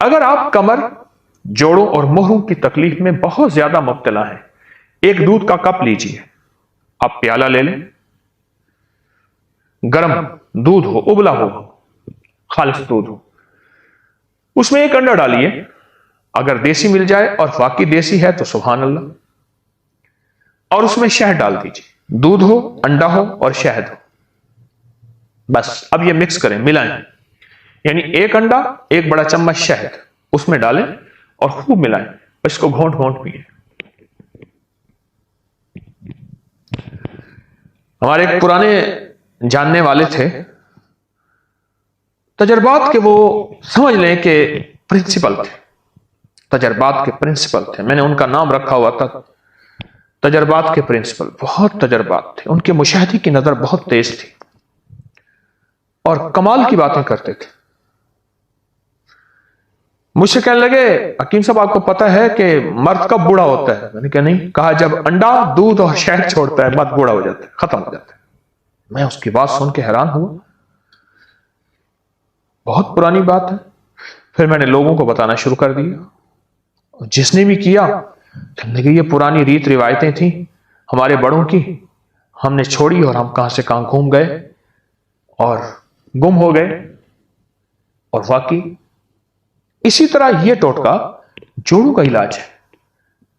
اگر آپ کمر، جوڑوں اور مہروں کی تکلیف میں بہت زیادہ مبتلا ہیں، ایک دودھ کا کپ لیجئے، آپ پیالہ لے لیں، گرم دودھ ہو، ابلا ہو، خالص دودھ ہو، اس میں ایک انڈا ڈالیے، اگر دیسی مل جائے اور واقعی دیسی ہے تو سبحان اللہ، اور اس میں شہد ڈال دیجیے، دودھ ہو، انڈا ہو اور شہد ہو، بس اب یہ مکس کریں، ملائیں، یعنی ایک انڈا، ایک بڑا چمچ شہد اس میں ڈالیں اور خوب ملائیں، اس کو گھونٹ گھونٹ پیئیں۔ ہمارے ایک پرانے جاننے والے تھے، تجربات کے وہ سمجھ لیں کہ پرنسپل تھے، تجربات کے پرنسپل تھے، میں نے ان کا نام رکھا ہوا تھا تجربات کے پرنسپل، بہت تجربات تھے، ان کے مشاہدے کی نظر بہت تیز تھی اور کمال کی باتیں کرتے تھے۔ مجھ سے کہنے لگے، حکیم صاحب آپ کو پتا ہے کہ مرد کب بوڑھا ہوتا ہے؟ میں نے کہا نہیں۔ کہا جب انڈا، دودھ اور شہد چھوڑتا ہے مرد بوڑھا ہو جاتا ہے، ختم ہو جاتا ہے۔ میں اس کی بات سن کے حیران ہوا، بہت پرانی بات ہے۔ پھر میں نے لوگوں کو بتانا شروع کر دیا، جس نے بھی کیا کہنے لگے یہ پرانی ریت روایتیں تھیں ہمارے بڑوں کی، ہم نے چھوڑی اور ہم کہاں سے کہاں گھوم گئے اور گم ہو گئے۔ اور واقعی اسی طرح یہ ٹوٹکا جوڑوں کا علاج ہے،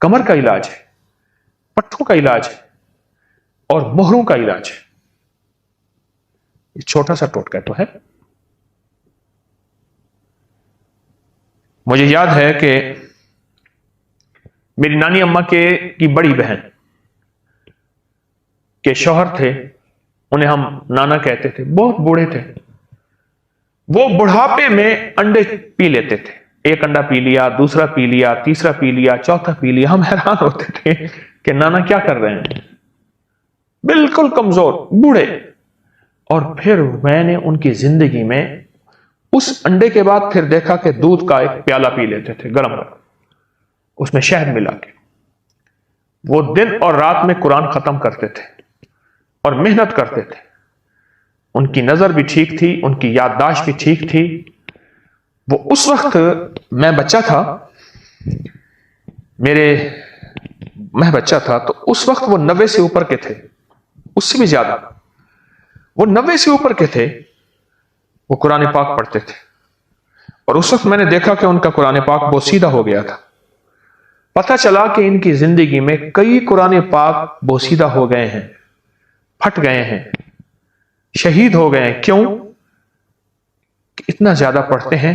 کمر کا علاج ہے، پٹھوں کا علاج ہے اور مہروں کا علاج ہے۔ یہ چھوٹا سا ٹوٹکا تو ہے۔ مجھے یاد ہے کہ میری نانی اماں کی بڑی بہن کے شوہر تھے، انہیں ہم نانا کہتے تھے، بہت بوڑھے تھے، وہ بڑھاپے میں انڈے پی لیتے تھے، ایک انڈا پی لیا، دوسرا پی لیا، تیسرا پی لیا، چوتھا پی لیا۔ ہم حیران ہوتے تھے کہ نانا کیا کر رہے ہیں، بالکل کمزور بوڑھے۔ اور پھر میں نے ان کی زندگی میں اس انڈے کے بعد پھر دیکھا کہ دودھ کا ایک پیالہ پی لیتے تھے گرم گرم، اس میں شہد ملا کے۔ وہ دن اور رات میں قرآن ختم کرتے تھے اور محنت کرتے تھے، ان کی نظر بھی ٹھیک تھی، ان کی یادداشت بھی ٹھیک تھی۔ وہ اس وقت میں بچہ تھا، میں بچہ تھا تو اس وقت وہ 90 سے اوپر کے تھے، اس سے بھی زیادہ، وہ 90 سے اوپر کے تھے، وہ قرآن پاک پڑھتے تھے۔ اور اس وقت میں نے دیکھا کہ ان کا قرآن پاک بوسیدہ ہو گیا تھا۔ پتہ چلا کہ ان کی زندگی میں کئی قرآن پاک بوسیدہ ہو گئے ہیں، پھٹ گئے ہیں، شہید ہو گئے ہیں۔ کیوں؟ کہ اتنا زیادہ پڑھتے ہیں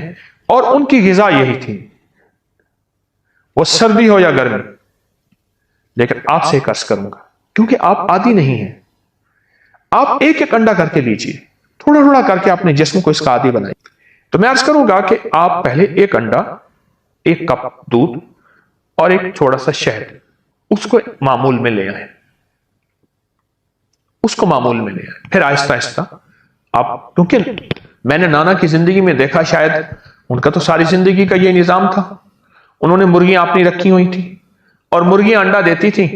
اور ان کی غذا یہی تھی، وہ سردی ہو یا گرمی۔ لیکن آپ سے ایک عرض کروں گا، کیونکہ آپ عادی نہیں ہیں، آپ ایک ایک انڈا کر کے لیجئے، تھوڑا تھوڑا کر کے اپنے جسم کو اس کا عادی بنائیں۔ تو میں عرض کروں گا کہ آپ پہلے ایک انڈا، ایک کپ دودھ اور ایک تھوڑا سا شہد، اس کو معمول میں لے آئیں، اس کو معمول میں لے آئیں۔ پھر آہستہ آہستہ آپ، کیونکہ میں نے نانا کی زندگی میں دیکھا، شاید ان کا تو ساری زندگی کا یہ نظام تھا، انہوں نے مرغیاں اپنی رکھی ہوئی تھی اور مرغیاں انڈا دیتی تھیں،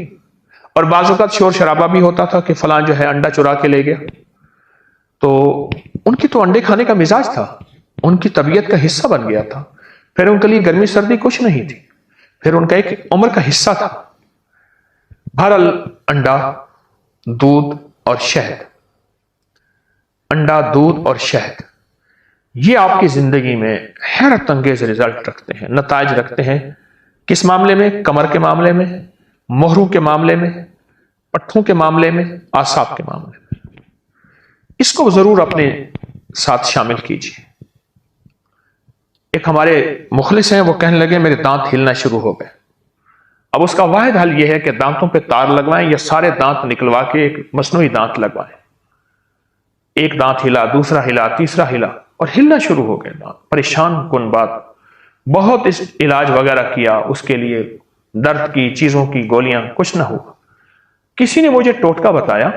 اور بعض اوقات شور شرابہ بھی ہوتا تھا کہ فلاں جو ہے انڈا چرا کے لے گیا۔ تو ان کی تو انڈے کھانے کا مزاج تھا، ان کی طبیعت کا حصہ بن گیا تھا۔ پھر ان کے لیے گرمی سردی کچھ نہیں تھی، پھر ان کا ایک عمر کا حصہ تھا۔ بہرحال انڈا، دودھ اور شہد، انڈا، دودھ اور شہد، یہ آپ کی زندگی میں حیرت انگیز رزلٹ رکھتے ہیں، نتائج رکھتے ہیں۔ کس معاملے میں؟ کمر کے معاملے میں، مہروں کے معاملے میں، پٹھوں کے معاملے میں، اعصاب کے معاملے میں۔ اس کو ضرور اپنے ساتھ شامل کیجیے۔ ایک ہمارے مخلص ہیں، وہ کہنے لگے میرے دانت ہلنا شروع ہو گئے۔ اب اس کا واحد حل یہ ہے کہ دانتوں پہ تار لگوائیں یا سارے دانت نکلوا کے ایک مصنوعی دانت لگوائیں۔ ایک دانت ہلا، دوسرا ہلا، تیسرا ہلا، اور ہلنا شروع ہو گئے دانت۔ پریشان کن بات، بہت اس علاج وغیرہ کیا، اس کے لیے درد کی چیزوں کی گولیاں، کچھ نہ ہوا۔ کسی نے مجھے ٹوٹکا بتایا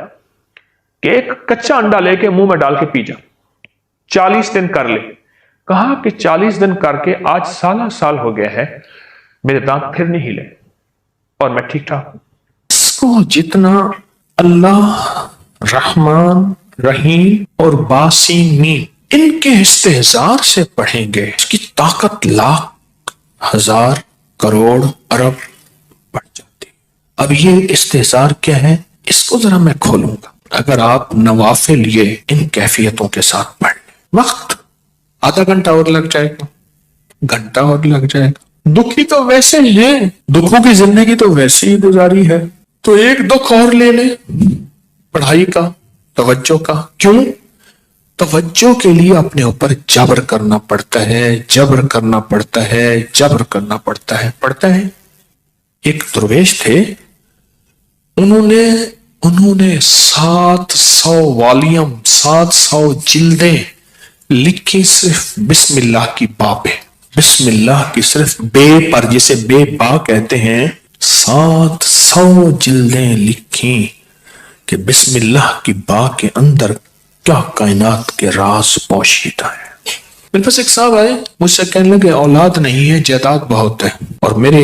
کہ ایک کچا انڈا لے کے منہ میں ڈال کے پی جا، 40 دن کر لے۔ کہا کہ 40 دن کر کے آج سالہ سال ہو گیا ہے، میرے دانت پھر نہیں ہلے اور میں ٹھیک ٹھاک ہوں۔ اس کو جتنا اللہ رحمان رحیم اور باسی ان کے استحزار سے پڑھیں گے اس کی طاقت لاکھ ہزار کروڑ ارب بڑھ جاتی. اب یہ استحزار کیا ہے اس کو ذرا میں کھولوں گا. اگر آپ نوافل یہ ان کیفیتوں کے ساتھ پڑھ لیں, وقت آدھا گھنٹہ اور لگ جائے گا, گھنٹہ اور لگ جائے گا. دکھی تو ویسے ہی ہے, دکھوں کی زندگی تو ویسے ہی گزاری ہے, تو ایک دکھ اور لے لیں پڑھائی کا, توجہ کا. کیوں؟ توجہ کے لیے اپنے اوپر جبر کرنا پڑتا ہے, جبر کرنا پڑتا ہے, جبر کرنا پڑتا ہے. پڑھتا ہے. ایک درویش تھے, انہوں نے 700 والیوم 700 جلدیں لکھی صرف بسم اللہ کی با پہ, بسم اللہ کی صرف بے پر, جسے بے با کہتے ہیں. 700 جلدیں لکھی کہ بسم اللہ کی با کے اندر کیا کائنات کے راز پوشیدہ ہے. میرے پاس ایک صاحب آئے, مجھ سے کہنے لگے اولاد نہیں ہے, جائیداد بہت ہے, اور میرے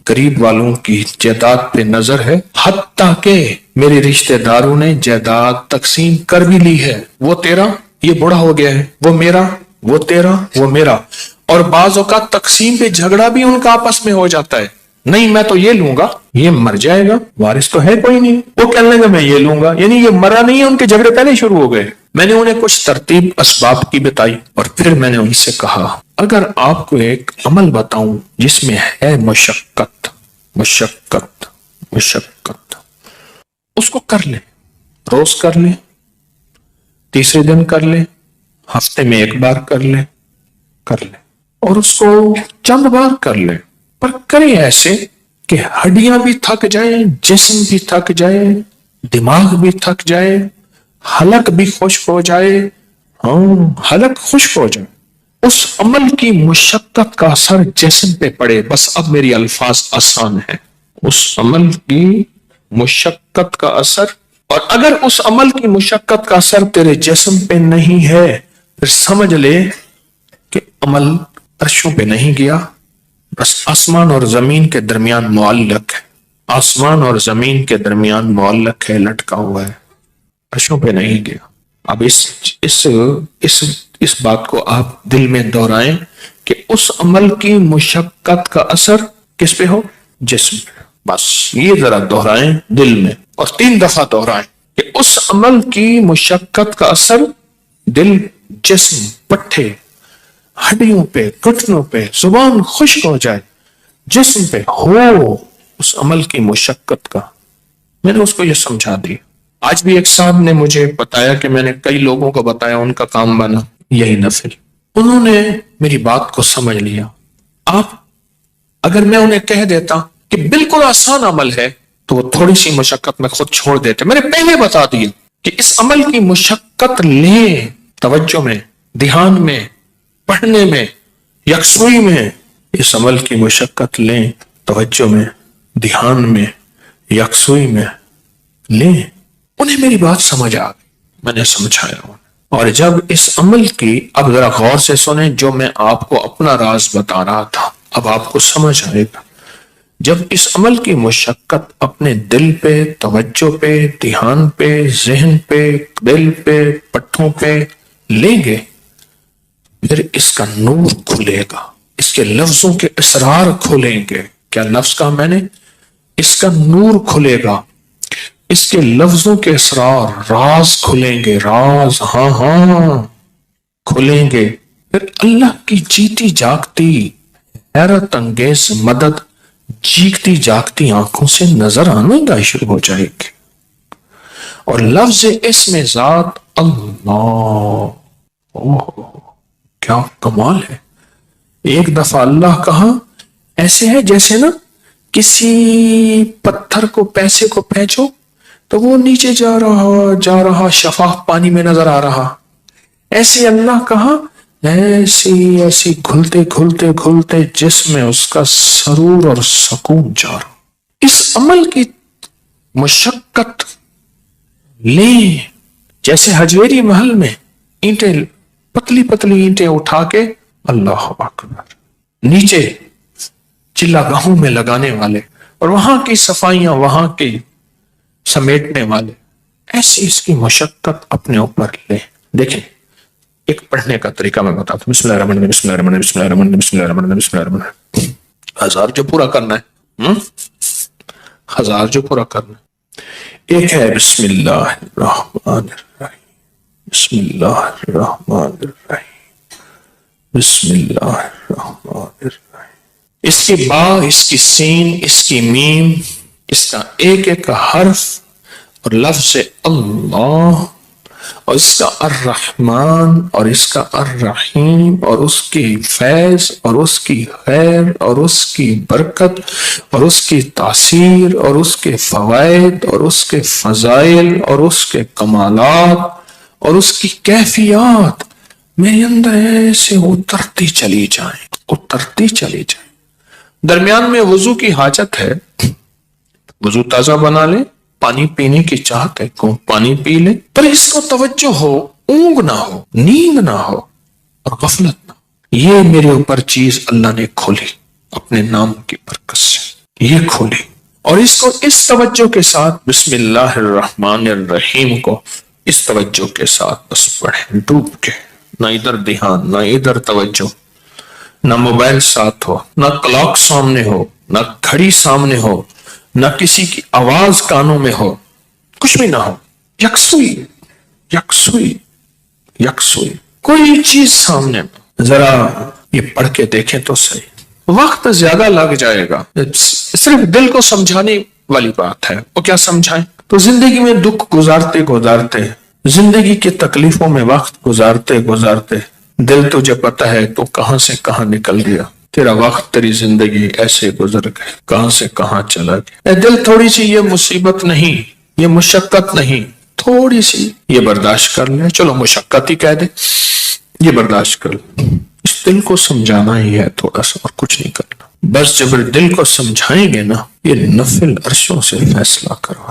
قریب والوں کی جائیداد پہ نظر ہے, حتیٰ کہ میرے رشتہ داروں نے جائیداد تقسیم کر بھی لی ہے. وہ تیرا, یہ بڑا ہو گیا ہے, وہ میرا, وہ تیرا, وہ میرا. اور بعض اوقات تقسیم پہ جھگڑا بھی ان کا آپس میں ہو جاتا ہے. نہیں میں تو یہ لوں گا, یہ مر جائے گا, وارث تو ہے کوئی نہیں. وہ کہنے لگا میں یہ لوں گا, یعنی یہ مرا نہیں ہے. ان کے جھگڑے پہلے شروع ہو گئے. میں نے انہیں کچھ ترتیب اسباب کی بتائی, اور پھر میں نے ان سے کہا اگر آپ کو ایک عمل بتاؤں جس میں ہے مشقت مشقت مشقت, اس کو کر لیں, روز کر لیں, تیسرے دن کر لیں, ہفتے میں ایک بار کر لیں, اور اس کو چند بار کر لیں, پر کریں ایسے کہ ہڈیاں بھی تھک جائیں, جسم بھی تھک جائے, دماغ بھی تھک جائے, حلق بھی خشک ہو جائے. حلق خشک ہو جائے. اس عمل کی مشقت کا اثر جسم پہ پڑے. بس اب میری الفاظ آسان ہیں. اس عمل کی مشقت کا اثر, اور اگر اس عمل کی مشقت کا اثر تیرے جسم پہ نہیں ہے پھر سمجھ لے کہ عمل عرشوں پہ نہیں گیا, بس آسمان اور زمین کے درمیان معلق ہے. آسمان اور زمین کے درمیان معلق ہے, لٹکا ہوا ہے, عرشوں پہ نہیں گیا. اب اس بات کو آپ دل میں دہرائیں کہ اس عمل کی مشقت کا اثر کس پہ ہو؟ جسم پہ. بس یہ ذرا دہرائیں دل میں, اور 3 دفعہ دہرائیں کہ اس عمل کی مشقت کا اثر دل, جسم, پٹھے, ہڈیوں پہ, گھٹنوں پہ, زبان خشک ہو جائے, جسم پہ ہو اس عمل کی مشقت کا. میں نے اس کو یہ سمجھا دی. آج بھی ایک صاحب نے مجھے بتایا کہ میں نے کئی لوگوں کو بتایا, ان کا کام بنا یہی نفل. انہوں نے میری بات کو سمجھ لیا. آپ اگر میں انہیں کہہ دیتا کہ بالکل آسان عمل ہے تو وہ تھوڑی سی مشقت میں خود چھوڑ دیتے. میں نے پہلے بتا دیا کہ اس عمل کی مشقت لیں, توجہ میں, دھیان میں, پڑھنے میں, یکسوئی میں. اس عمل کی مشقت لیں, توجہ میں, دھیان میں, یکسوئی میں لیں. انہیں میری بات سمجھ آ گئی, میں نے سمجھایا انہیں. اور جب اس عمل کی, اب ذرا غور سے سنیں جو میں آپ کو اپنا راز بتا رہا تھا, اب آپ کو سمجھ آئے گا. جب اس عمل کی مشقت اپنے دل پہ, توجہ پہ, دھیان پہ, ذہن پہ, دل پہ, پٹھوں پہ لیں گے, پھر اس کا نور کھلے گا, اس کے لفظوں کے اسرار کھلیں گے. کیا لفظ کہا میں نے؟ اس کا نور کھلے گا, اس کے لفظوں کے اسرار, راز کھلیں گے, راز, ہاں کھلیں گے. پھر اللہ کی جیتی جاگتی حیرت انگیز مدد جیگتی جاگتی آنکھوں سے نظر آنا گا شروع ہو جائے گی. اور لفظ اسم ذات اللہ, کیا کمال ہے. ایک دفعہ اللہ کہا ایسے ہے جیسے نا کسی پتھر کو, پیسے کو پھینچو تو وہ نیچے جا رہا شفاف پانی میں نظر آ رہا. ایسے اللہ کہا ایسی گھلتے گھلتے گھلتے جسم میں اس کا سرور اور سکون جا رہا. اس عمل کی مشقت لیں, جیسے حجویری محل میں اینٹیں, پتلی پتلی اینٹیں اٹھا کے اللہ اکبر نیچے چلا گاہوں میں لگانے والے, اور وہاں کی صفائیاں وہاں کی سمیٹنے والے, ایسی اس کی مشقت اپنے اوپر لیں. دیکھیں ایک پڑھنے کا طریقہ میں بتاتا ہوں. بسم اللہ الرحمن الرحیم، بسم اللہ الرحمن الرحیم، بسم اللہ الرحمن الرحیم، بسم اللہ الرحمن الرحیم، بسم اللہ الرحمن الرحیم. 1000 جو پورا کرنا ہے، 1000 جو پورا کرنا ہے. ایک ہے بسم اللہ الرحمن الرحیم، بسم اللہ الرحمن الرحیم، بسم اللہ الرحمن الرحیم. اس کی با، اس کی سین، اس کی میم، اس کا ایک ایک حرف اور لفظ اللہ، اور اس کا الرحمن اور اس کا الرحیم، اور اس کی فیض اور اس کی خیر اور اس کی برکت اور اس کی تاثیر اور اس کے فوائد اور اس کے فضائل اور اس کے کمالات اور اس کی کیفیات میرے اندر ایسے اترتی چلی جائیں، اترتی چلی جائیں. درمیان میں وضو کی حاجت ہے، وضو تازہ بنا لے، پانی پینے کی چاہت ہے، کو پانی پی لے، پر اس کو توجہ ہو، اونگ نہ ہو، نیند نہ ہو اور غفلت نہ ہو. یہ میرے اوپر چیز اللہ نے کھولی اپنے نام کی برکت سے، یہ کھولی. اور اس کو اس توجہ کے ساتھ بسم اللہ الرحمن الرحیم کو اس توجہ کے ساتھ بس پڑھیں، ڈوب کے، نہ ادھر دھیان، نہ ادھر توجہ، نہ موبائل ساتھ ہو، نہ کلاک سامنے ہو، نہ گھڑی سامنے ہو، نہ کسی کی آواز کانوں میں ہو، کچھ بھی نہ ہو. یکسوئی، یکسوئی، یکسوئی، کوئی چیز سامنے نہ. ذرا یہ پڑھ کے دیکھیں تو صحیح. وقت زیادہ لگ جائے گا، صرف دل کو سمجھانے والی بات ہے. وہ کیا سمجھائیں؟ تو زندگی میں دکھ گزارتے گزارتے، زندگی کی تکلیفوں میں وقت گزارتے گزارتے دل تجھے پتا ہے تو کہاں سے کہاں نکل گیا. تیرا وقت، تیری زندگی ایسے گزر گئے، کہاں سے کہاں چلا گیا. اے دل، تھوڑی سی یہ مصیبت نہیں، یہ مشقت نہیں، تھوڑی سی یہ برداشت کر لے. چلو مشقت ہی کہہ دے، یہ برداشت کر لے. اس دل کو سمجھانا ہی ہے تھوڑا سا، اور کچھ نہیں کرنا. بس جب دل کو سمجھائیں گے نا، یہ نفل عرشوں سے فیصلہ کروا.